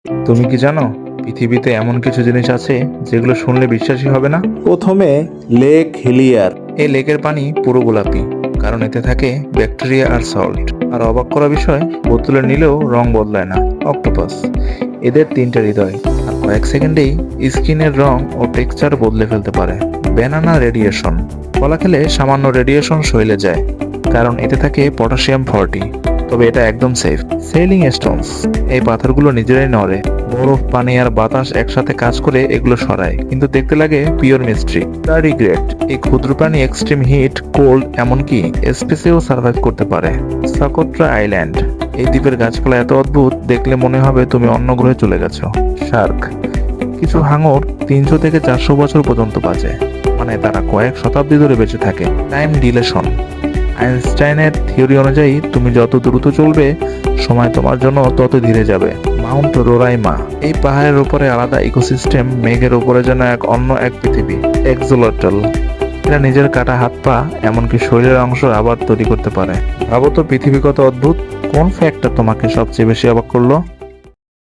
তুমি কি জানো পৃথিবীতে এমন কিছু জিনিস আছে যেগুলো শুনলে বিশ্বাসই হবে না? প্রথমে লেক হেলিয়ার। এই লেকের পানি পুরো গোলাপি, কারণ এতে থাকে ব্যাকটেরিয়া আর সল্ট। আর অবাক করা বিষয়, বোতলে নিলেও রং বদলায় না। অক্টোপাস, এদের তিনটা হৃদয়, আর কয়েক সেকেন্ডেই স্কিনের রং ও টেক্সচার বদলে ফেলতে পারে। ব্যানানা রেডিয়েশন, কলা খেলে সামান্য রেডিয়েশন শরীরে যায়, কারণ এতে থাকে পটাশিয়াম 40, তবে এটা একদম সেফ। সেলিং স্টোনস, এই পাথরগুলো নিজেরাই নড়ে, বরফ, পানি আর বাতাস একসাথে কাজ করে এগুলো সরায়, কিন্তু দেখতে লাগে পিওর মিস্ট্রি। টার্ডিগ্রেড, এই ক্ষুদ্র প্রাণী এক্সট্রিম হিট, কোল্ড, এমনকি স্পেসেও সার্ভাইভ করতে পারে। সাকোট্রা আইল্যান্ড, এই দ্বীপের গাছপালা এত অদ্ভুত, দেখলে মনে হবে তুমি অন্য গ্রহে চলে গেছো। শার্ক, কিছু হাঙর 300 থেকে 400 বছর পর্যন্ত বাঁচে, মানে তারা কয়েক শতাব্দী ধরে বেঁচে থাকে। টাইম ডিলেশন, আইনস্টাইনের থিওরি অনুযায়ী তুমি যত দ্রুত চলবে, সময় তোমার জন্য তত ধীরে যাবে। মাউন্ট রোরাইমা, এই পাহাড়ের উপরে আলাদা ইকোসিস্টেম, মেঘের উপরে যেন অন্য এক পৃথিবী। এক্সোলটল, এরা নিজের কাটা হাত পা, এমনকি শরীরের অংশ আবার তৈরি করতে পারে। ভাবো তো পৃথিবী কত অদ্ভুত। কোন ফ্যাক্টটা তোমাকে সবচেয়ে বেশি অবাক করলো?